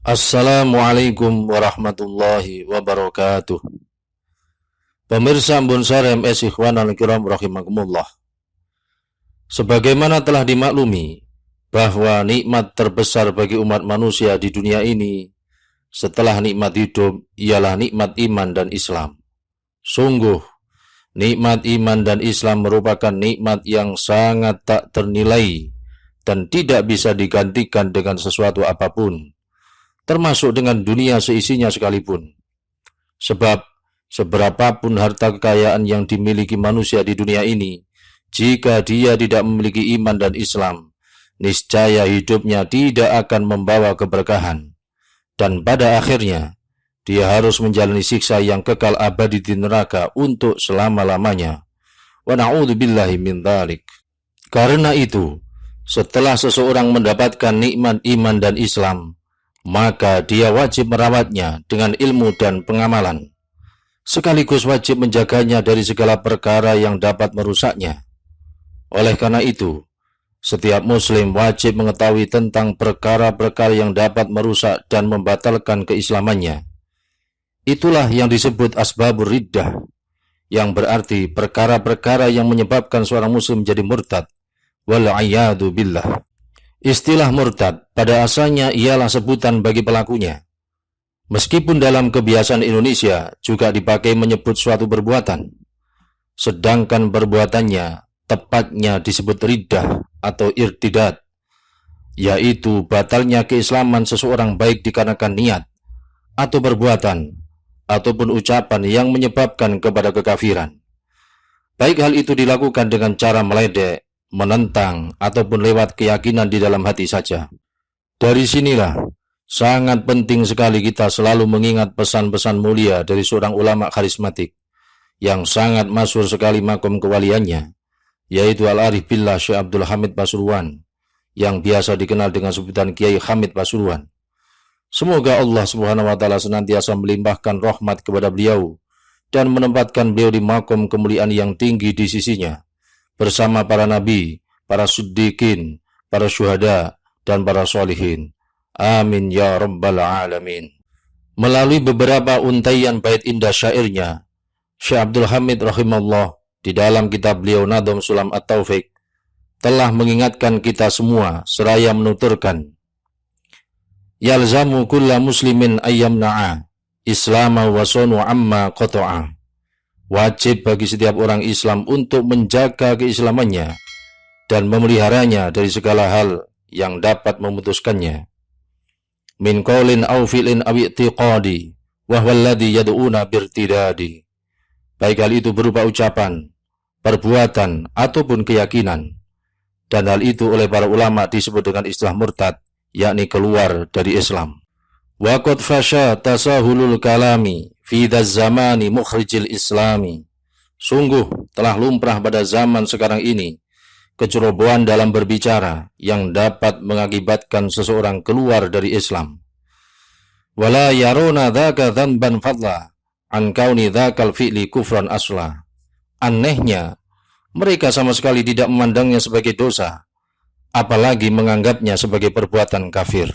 Assalamualaikum warahmatullahi wabarakatuh. Pemirsa Ambon Sarem Ikhwan al-Kiram rahimakumullah. Sebagaimana telah dimaklumi bahwa nikmat terbesar bagi umat manusia di dunia ini setelah nikmat hidup ialah nikmat iman dan Islam. Sungguh, nikmat iman dan Islam merupakan nikmat yang sangat tak ternilai dan tidak bisa digantikan dengan sesuatu apapun, termasuk dengan dunia seisinya sekalipun. Sebab, seberapapun harta kekayaan yang dimiliki manusia di dunia ini, jika dia tidak memiliki iman dan Islam, niscaya hidupnya tidak akan membawa keberkahan. Dan pada akhirnya, dia harus menjalani siksa yang kekal abadi di neraka untuk selama-lamanya. Wa na'udzubillahi min dzalik. Karena itu, setelah seseorang mendapatkan nikmat iman dan Islam, maka dia wajib merawatnya dengan ilmu dan pengamalan, sekaligus wajib menjaganya dari segala perkara yang dapat merusaknya. Oleh karena itu, setiap muslim wajib mengetahui tentang perkara-perkara yang dapat merusak dan membatalkan keislamannya. Itulah yang disebut asbabur riddah, yang berarti perkara-perkara yang menyebabkan seorang muslim menjadi murtad. Wal'iyadu billah. Istilah murtad pada asalnya ialah sebutan bagi pelakunya. Meskipun dalam kebiasaan Indonesia juga dipakai menyebut suatu perbuatan, sedangkan perbuatannya tepatnya disebut riddah atau irtidad, yaitu batalnya keislaman seseorang baik dikarenakan niat atau perbuatan ataupun ucapan yang menyebabkan kepada kekafiran. Baik hal itu dilakukan dengan cara meledek, menentang, ataupun lewat keyakinan di dalam hati saja. Dari sinilah sangat penting sekali kita selalu mengingat pesan-pesan mulia dari seorang ulama karismatik yang sangat masyhur sekali makom kewaliannya, yaitu Al-Arif Billah Syekh Abdul Hamid Pasuruan, yang biasa dikenal dengan sebutan Kiai Hamid Pasuruan. Semoga Allah Subhanahu wa taala senantiasa melimpahkan rahmat kepada beliau dan menempatkan beliau di makom kemuliaan yang tinggi di sisinya, bersama para nabi, para siddiqin, para syuhada, dan para sholihin. Amin ya rabbal alamin. Melalui beberapa untaian bait indah syairnya, Syekh Abdul Hamid rahimahullah di dalam kitab beliau Nadhum Sulam At-Taufiq telah mengingatkan kita semua seraya menuturkan, yalzamu kulla muslimin ayyamna'a islama wa sunu amma qata'a. Wajib bagi setiap orang Islam untuk menjaga keislamannya dan memeliharanya dari segala hal yang dapat memutuskannya. Min qaulin aw fi'lin aw i'tiqadi wa huwa alladhi yad'una birtidadi. Baik hal itu berupa ucapan, perbuatan, ataupun keyakinan. Dan hal itu oleh para ulama disebut dengan istilah murtad, yakni keluar dari Islam. Wa qad fasha tasahulul kalami fi dzamani mukhrijil islami. Sungguh telah lumrah pada zaman sekarang ini kecerobohan dalam berbicara yang dapat mengakibatkan seseorang keluar dari Islam. Wala yaruna dzaka dzanban fadla an kauni dzakal fi'li kufran asla. Anehnya, mereka sama sekali tidak memandangnya sebagai dosa, apalagi menganggapnya sebagai perbuatan kafir.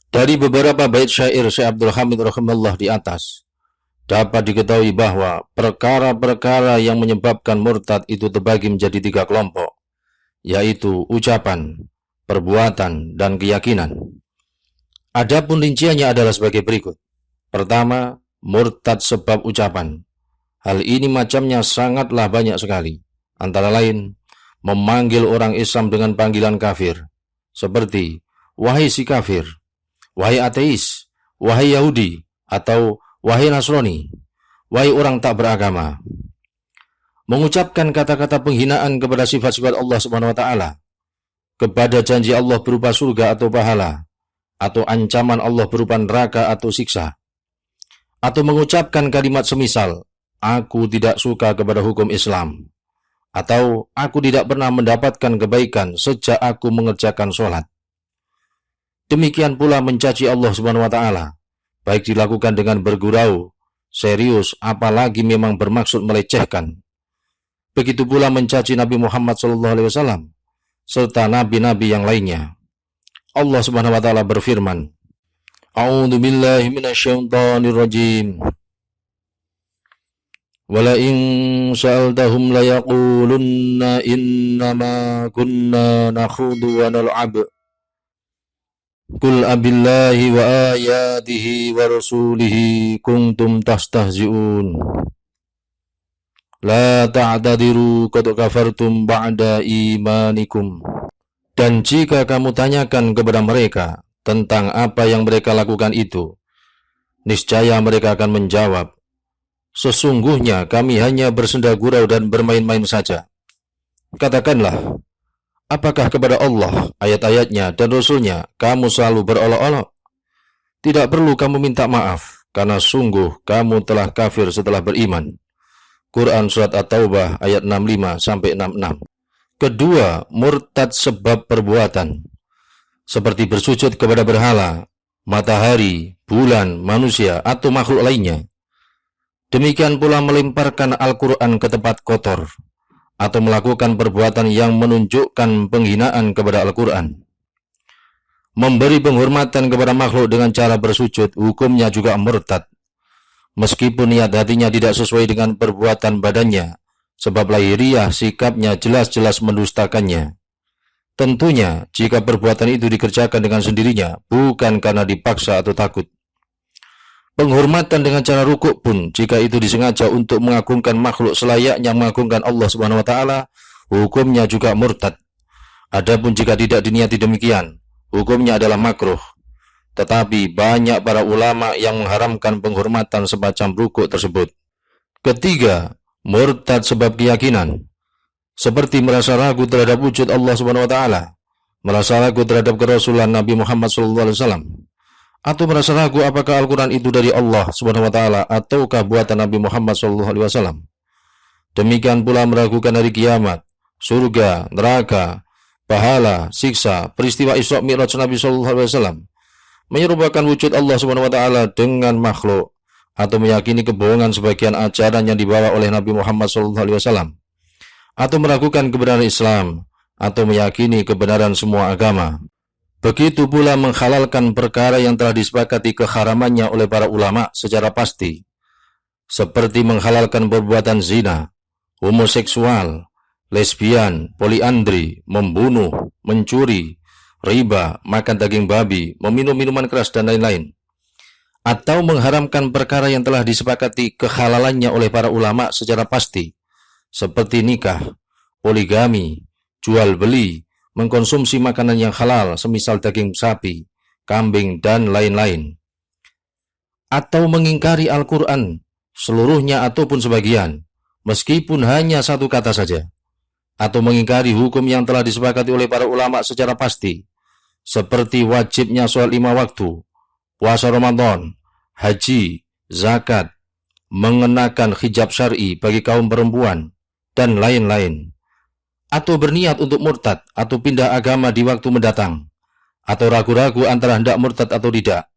Dari beberapa bait syair Syekh Abdul Hamid rahimahullah di atas, dapat diketahui bahwa perkara-perkara yang menyebabkan murtad itu terbagi menjadi 3 kelompok, yaitu ucapan, perbuatan, dan keyakinan. Adapun rinciannya adalah sebagai berikut. Pertama, murtad sebab ucapan. Hal ini macamnya sangatlah banyak sekali. Antara lain, memanggil orang Islam dengan panggilan kafir, seperti, wahai si kafir, wahai ateis, wahai Yahudi, atau wahai Nasrani, wahai orang tak beragama. Mengucapkan kata-kata penghinaan kepada sifat-sifat Allah Subhanahu wa taala, kepada janji Allah berupa surga atau pahala, atau ancaman Allah berupa neraka atau siksa. Atau mengucapkan kalimat semisal, aku tidak suka kepada hukum Islam, atau aku tidak pernah mendapatkan kebaikan sejak aku mengerjakan sholat. Demikian pula mencaci Allah Subhanahu wa taala, baik dilakukan dengan bergurau, serius, apalagi memang bermaksud melecehkan. Begitu pula mencaci Nabi Muhammad SAW, serta nabi-nabi yang lainnya. Allah Subhanahu wa taala berfirman, A'udzu billahi minasyaitonir rajim. Wala in sa'altahum la yaqulunna innama kunna nakhudu wa nal'ab. Qul abillahi wa ayatihi wa rasulihi kuntum tastahzi'un. La ta'tadiru qad kafartum ba'da imanikum. Dan jika kamu tanyakan kepada mereka tentang apa yang mereka lakukan itu, niscaya mereka akan menjawab, sesungguhnya kami hanya bersenda gurau dan bermain-main saja. Katakanlah, apakah kepada Allah, ayat-ayatnya, dan Rasulnya kamu selalu berolok-olok? Tidak perlu kamu minta maaf, karena sungguh kamu telah kafir setelah beriman. Quran Surat At-Taubah ayat 65-66. Kedua, murtad sebab perbuatan, seperti bersujud kepada berhala, matahari, bulan, manusia, atau makhluk lainnya. Demikian pula melemparkan Al-Quran ke tempat kotor, atau melakukan perbuatan yang menunjukkan penghinaan kepada Al-Quran. Memberi penghormatan kepada makhluk dengan cara bersujud, hukumnya juga murtad. Meskipun niat hatinya tidak sesuai dengan perbuatan badannya, sebab lahiriah sikapnya jelas-jelas mendustakannya. Tentunya, jika perbuatan itu dikerjakan dengan sendirinya, bukan karena dipaksa atau takut. Penghormatan dengan cara rukuk pun, jika itu disengaja untuk mengagungkan makhluk selayaknya mengagungkan Allah Subhanahu wa Ta'ala, hukumnya juga murtad. Adapun jika tidak diniati demikian, hukumnya adalah makruh. Tetapi banyak para ulama yang mengharamkan penghormatan semacam rukuk tersebut. Ketiga, murtad sebab keyakinan, seperti merasa ragu terhadap wujud Allah Subhanahu wa Ta'ala, merasa ragu terhadap kerasulan Nabi Muhammad SAW, atau merasa ragu apakah Al-Quran itu dari Allah Subhanahu wa Ta'ala ataukah buatan Nabi Muhammad SAW. Demikian pula meragukan hari kiamat, surga, neraka, pahala, siksa, peristiwa Isra Mi'raj Nabi SAW, menyerupakan wujud Allah Subhanahu wa Ta'ala dengan makhluk, atau meyakini kebohongan sebagian ajaran yang dibawa oleh Nabi Muhammad SAW, atau meragukan kebenaran Islam, atau meyakini kebenaran semua agama. Begitu pula menghalalkan perkara yang telah disepakati keharamannya oleh para ulama secara pasti, seperti menghalalkan perbuatan zina, homoseksual, lesbian, poliandri, membunuh, mencuri, riba, makan daging babi, meminum minuman keras, dan lain-lain. Atau mengharamkan perkara yang telah disepakati kehalalannya oleh para ulama secara pasti, seperti nikah, poligami, jual beli, mengkonsumsi makanan yang halal, semisal daging sapi, kambing, dan lain-lain. Atau mengingkari Al-Quran, seluruhnya ataupun sebagian, meskipun hanya satu kata saja. Atau mengingkari hukum yang telah disepakati oleh para ulama secara pasti, seperti wajibnya sholat 5 waktu, puasa Ramadan, haji, zakat, mengenakan hijab syar'i bagi kaum perempuan, dan lain-lain. Atau berniat untuk murtad atau pindah agama di waktu mendatang, atau ragu-ragu antara hendak murtad atau tidak,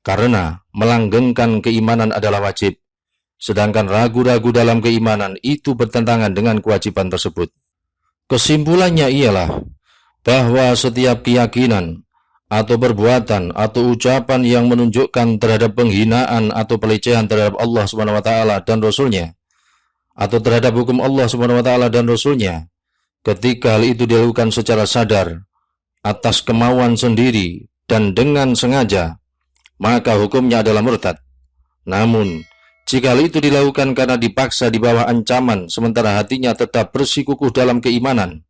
karena melanggengkan keimanan adalah wajib, sedangkan ragu-ragu dalam keimanan itu bertentangan dengan kewajiban tersebut. Kesimpulannya ialah bahwa setiap keyakinan atau perbuatan atau ucapan yang menunjukkan terhadap penghinaan atau pelecehan terhadap Allah Subhanahu wa Ta'ala dan Rasulnya, atau terhadap hukum Allah Subhanahu wa Ta'ala dan Rasulnya, ketika hal itu dilakukan secara sadar, atas kemauan sendiri, dan dengan sengaja, maka hukumnya adalah murtad. Namun, jika hal itu dilakukan karena dipaksa di bawah ancaman, sementara hatinya tetap bersikukuh dalam keimanan,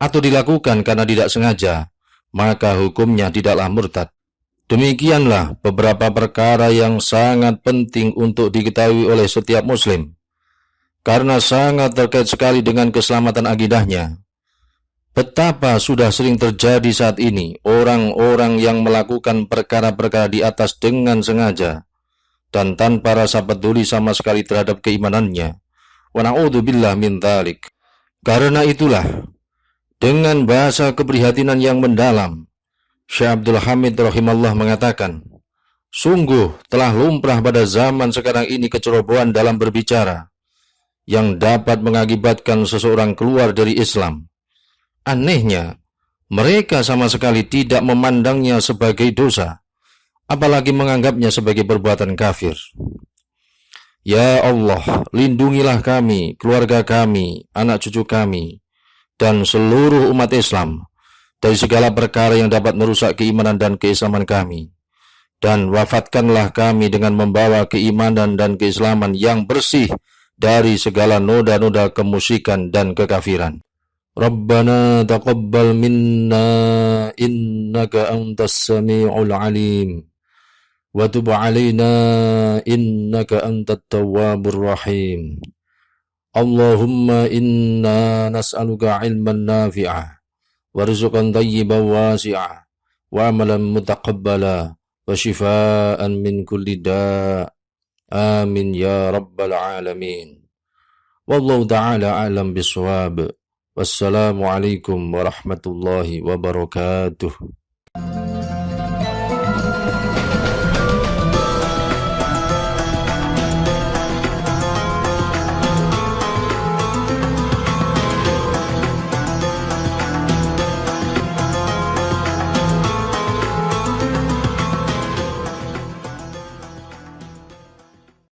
atau dilakukan karena tidak sengaja, maka hukumnya tidaklah murtad. Demikianlah beberapa perkara yang sangat penting untuk diketahui oleh setiap muslim, karena sangat terkait sekali dengan keselamatan akidahnya. Betapa sudah sering terjadi saat ini orang-orang yang melakukan perkara-perkara di atas dengan sengaja dan tanpa rasa peduli sama sekali terhadap keimanannya. Wa na'udzubillah min dzalik. Karena itulah, dengan bahasa keprihatinan yang mendalam, Syekh Abdul Hamid rahimallah mengatakan, sungguh telah lumrah pada zaman sekarang ini kecerobohan dalam berbicara yang dapat mengakibatkan seseorang keluar dari Islam. Anehnya, mereka sama sekali tidak memandangnya sebagai dosa apalagi menganggapnya sebagai perbuatan kafir. Ya Allah, lindungilah kami, keluarga kami, anak cucu kami, dan seluruh umat Islam dari segala perkara yang dapat merusak keimanan dan keislaman kami. Dan wafatkanlah kami dengan membawa keimanan dan keislaman yang bersih dari segala noda-noda kemusyrikan dan kekafiran. Rabbana taqabbal minna innaka antas sami'ul alim wa tub 'alaina innaka antat tawwabur rahim. Allahumma inna nas'aluka 'ilman nafi'a wa rizqan thayyiban wasi'a wa 'amalan mutaqabbala wa shifaa'an min kulli da'. Amin ya rabbal alamin. Wallahu ta'ala a'lam bisawab. Wassalamualaikum warahmatullahi wabarakatuh.